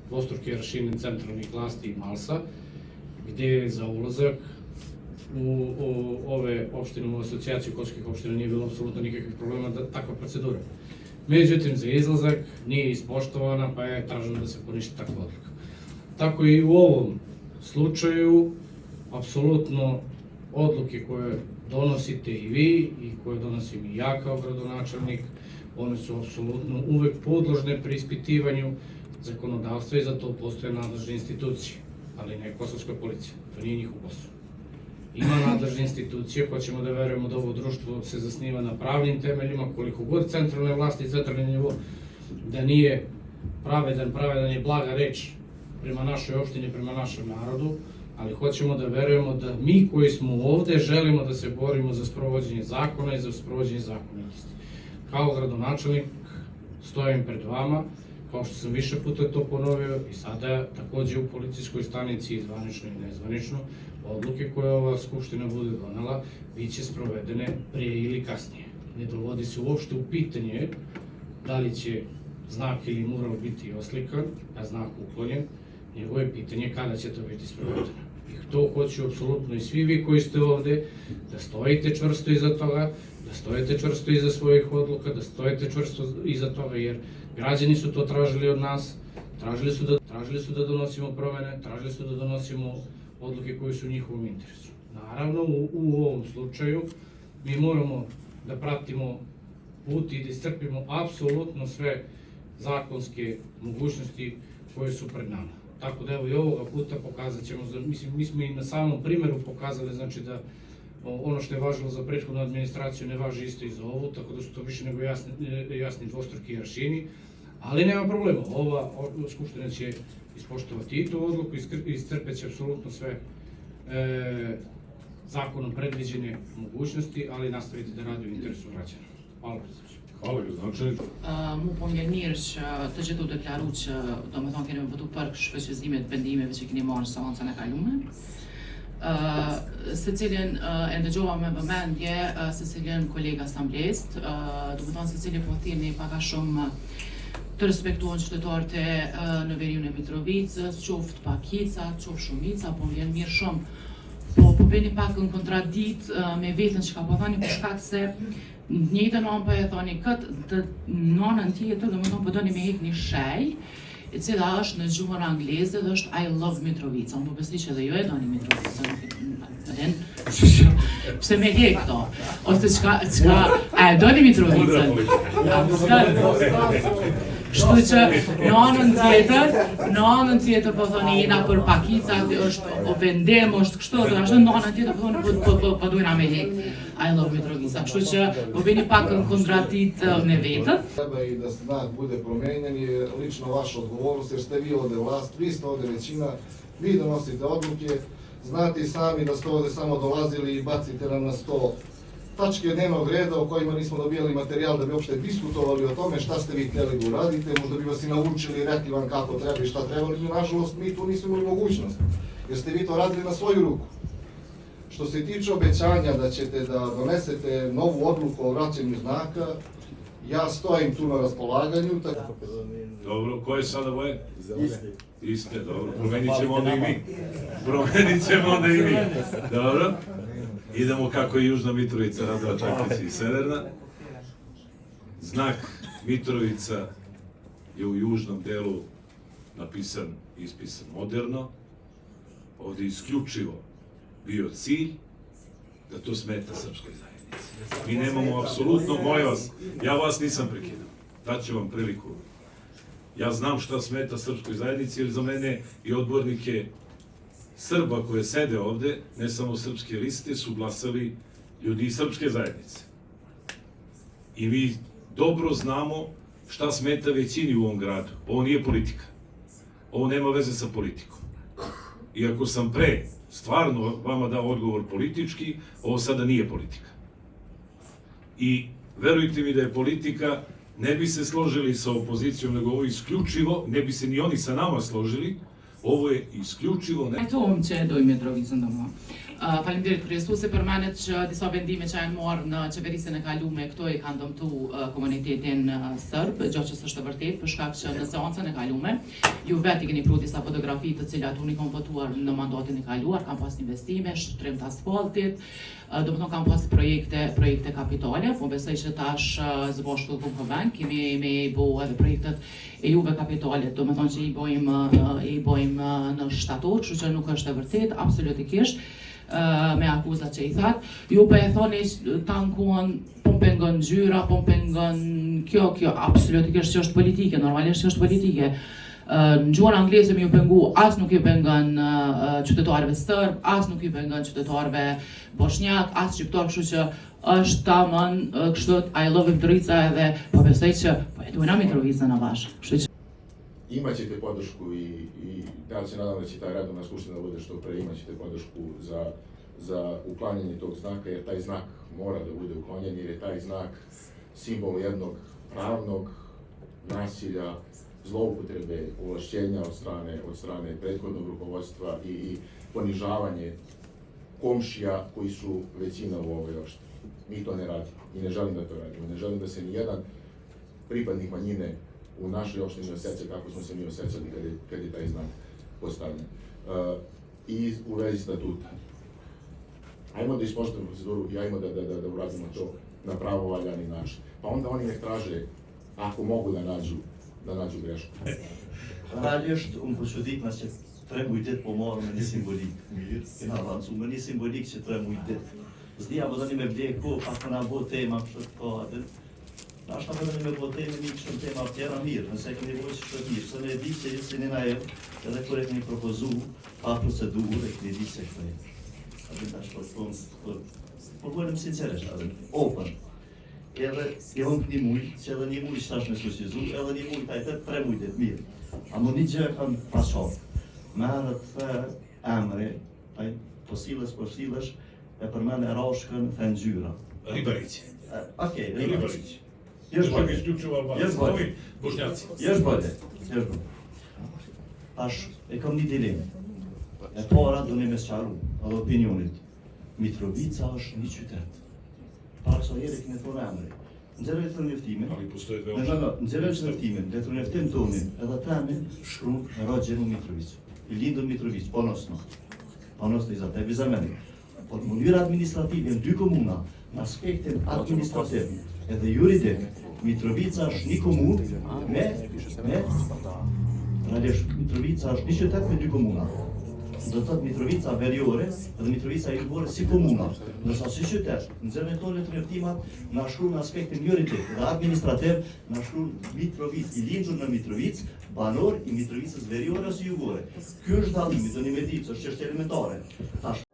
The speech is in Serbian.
dvostruki aršini centralnih vlasti i Malsa, gde za ulazak u ove opštine, u asocijaciju kosovskih opština nije bilo apsolutno nikakvih problema takva procedura. Međutim, za izlazak nije ispoštovana, pa je traženo da se poništi takva odluka. Tako i u ovom slučaju, apsolutno odluke koje donosite i vi i koje donosim i ja kao gradonačelnik, one su apsolutno uvek podložne preispitivanju zakonodavstva i za to postoje nadležne institucije, ali ne kosovska policija, to nije njihov posao. Ima nadležne institucije, hoćemo da verujemo da ovo društvo se zasniva na pravnim temeljima, koliko god centralne vlasti i centralni nivo, da nije pravedan je blaga reč prema našoj opštini, prema našem narodu, ali hoćemo da verujemo da mi koji smo ovde želimo da se borimo za sprovođenje zakona i za sprovođenje zakonitosti. Kao gradonačelnik stojim pred vama, kao što sam više puta to ponovio i sada takođe u policijskoj stanici, zvanično i nezvanično, odluke koje ova Skupština bude donela, biće sprovedene prije ili kasnije. Ne dovodi se uopšte u pitanje da li će znak ili mural biti oslikan, a znak uklonjen, nego je pitanje kada će to biti sprovedeno. I to hoću apsolutno i svi vi koji ste ovde, da stojite čvrsto iza toga, da stojite čvrsto iza svojih odluka, da stojite čvrsto iza toga, jer građani su to tražili od nas, tražili su da donosimo promene, tražili su da donosimo odluke koje su u njihovom interesu. Naravno, u ovom slučaju mi moramo da pratimo put i da iscrpimo apsolutno sve zakonske mogućnosti koje su pred nama. Tako da evo i ovoga puta pokazat ćemo, mi smo i na samom primeru pokazali, znači da ono što je važilo za prethodnu administraciju ne važi isto i za ovu, tako da su to više nego jasni dvostruki aršini, ali nema problema, ova Skupština će ispoštovati i tu odluku, iscrpeće apsolutno sve zakonom predviđene mogućnosti, ali nastaviti da radi u interesu građana. Hvala. Hvala, gradonačelnik. Mu po mirë mirë që të gjithu deklaru që do më thonë kemi vëtu për shpërqyzimet, pendimeve që keni marrë seancën e kalume. Se cilin e ndëgjova me vëmendje, se cilin kolega asamblesë, do më thonë se cilin po thirrni paka shumë të respektuar qytetarët e në veriun e Mitrovicës, qoftë pakica, qoftë shumica, po vjen mirë shumë. Po bëni pak në kontradikt me veten që ka po thani për shkak se njëjtën anë po e thoni këtë nënën tjetër, domethënë po doni me hek një shej, e cila është në gjuhën angleze dhe është I love Mitrovica. Unë po besoj që edhe ju e doni Mitrovicën. Pse me hek këto? Ose çka a e doni Mitrovicën? Kështu që në anën tjetër po thoni jena për pakicat, është o vendem, është kështu, dhe ashtu në anën tjetër po thoni po dojna me hek I love Mitrovica. Kështu që po bini pak në kontradikt me vetën. Treba i da znak bude promenjen je lično vaša odgovornost, jer ste vi ovde vlast, vi ste ovde većina, vi donosite odluke, znate i sami da ste ovde samo dolazili i bacite nam na sto tačke dnevnog reda o kojima nismo dobijali materijal da bi uopšte diskutovali o tome šta ste vi htjeli da uradite, možda bi vas i naučili i rekli vam kako treba i šta treba, ali nažalost mi tu nismo imali mogućnost, jer ste vi to radili na svoju ruku. Što se tiče obećanja da ćete da donesete novu odluku o vraćanju znaka, ja stojim tu na raspolaganju. Dobro, koje sada boje? Iste, dobro, promenit ćemo onda i mi. Dobro. Idemo kako je Južna Mitrovica, Radova Čakić i Severna. Znak Mitrovica je u južnom delu napisan i ispisan moderno. Ovdje isključivo bio cilj da to smeta srpskoj zajednici. Mi nemamo apsolutno, molim vas, ja vas nisam prekidao, daću vam priliku. Ja znam šta smeta srpskoj zajednici, jer za mene i odbornike Srba koje sede ovde, ne samo srpske liste, su glasali ljudi iz srpske zajednice. I mi dobro znamo šta smeta većini u ovom gradu. Ovo nije politika. Ovo nema veze sa politikom. Iako sam pre stvarno vama dao odgovor politički, ovo sada nije politika. I verujte mi da je politika, ne bi se složili sa opozicijom, nego ovo isključivo, ne bi se ni oni sa nama složili, Ovo je isključivo Trajtohem që e doj Mitrovicën domo. Faleminderit kryesuese për menet që disa vendime që janë marrë në qeverisjen e kalume këto i kanë dëmtu komunitetin serb, gjë që s'është e vërtetë për shkak që në seancën e kalume ju vetë i keni pru disa fotografi të cilat unë i kam votuar në mandatin e kaluar, kam pas investime, shtrim të asfaltit, do të thonë kam pas projekte kapitale, po besoj që tash zbashku ku vend kemi me bo edhe projektet e juve kapitalet, do të thonë që i bojmë në shtator, kështu që nuk është e vërtetë absolutikisht. Me akuzat që i thatë, ju për e thoni tankon, po pengon gjyra, po pengon kjo, absolutikisht që është politike, normalisht që është politike. Në gjuhën angleze mi ju pengu, as nuk ju pengon qytetarëve sërb, as nuk ju pengon qytetarëve bosnjak, as shqiptar, kështu që është tamam kështu I love Mitrovica edhe po besoj që po e duhena Mitrovicën na vash. Kështu që Imaćete podršku i ja se nadam da će ta redovna skupština bude što pre, imaćete podršku za uklanjanje tog znaka, jer taj znak mora da bude uklonjen, jer je taj znak simbol jednog pravnog nasilja, zloupotrebe ovlašćenja od strane prethodnog rukovodstva i ponižavanje komšija koji su većina u ovoj opštini. Mi to ne radimo i ne želim da to radimo. Ne želim da se nijedan pripadnik manjine u našoj opštini osjeća kako smo se mi osjećali kad je taj znak postavljen. I u vezi statuta. Ajmo da ispoštujemo proceduru i ajmo da uradimo to na pravo valjani način. Pa onda oni nek traže, ako mogu da nađu grešku. Realisht, unë po që dikna që 3 mujtet po marrë me një simbolik. Mirë, kena avancu me një simbolik që 3 mujtet. Zdia po tani me vlek ko, pa këna bo tema kështë ka atë. Ashta po tani me bo tema një kështë tema tjera mirë, nëse e këni vojë që shtë mirë. Se ne e di që si një na edhe kër e këni propozu pa procedurë, e këni di se këtë e. Atë ta shtë po bëjmë sinceresht, atë open. Edhe e vëm një mujë, që edhe një mujë që tash me suqizu, edhe një mujë tajtet 3 mujtet mirë. Amo një gjë kam pasqarë. Merët emri, po silësh, e përmen e rashkën Fengjyra. Ribarić. Okej, Ribarić. Jesh bolje. Isključivo Jesh bolje. Bošnjaci. Jesh bolje. Tash, e kam një dilemë. E para do një me sqaru, edhe opinionit. Mitrovica është një qytet. Para kësa jere këne thonë emri. Nxjerrë të njoftimin. Ali postoje dve Nxjerrë të njoftimin, dhe të njoftim tonin, edhe temin shkruan Rogjenu Mitrovic. I lindur Mitrovic, ponosno i zatevi zameni. Po në mënyrë administrative në 2 komuna, në aspektin administrativ edhe juridik, Mitrovica është një komunë realisht Mitrovica është një qytet me 2 komuna. Do të thotë Mitrovica veriore dhe Mitrovica Ilbore si komuna. Ndërsa si qytet, nxjerrën tonë të njoftimat na shkruan në aspektin juridik dhe administrativ, na shkruan Mitrovic, i lindur në Mitrovic, banor i Mitrovicës veriore ose jugore. Ky është dallimi, doni me ditë, është çështje elementare. Tash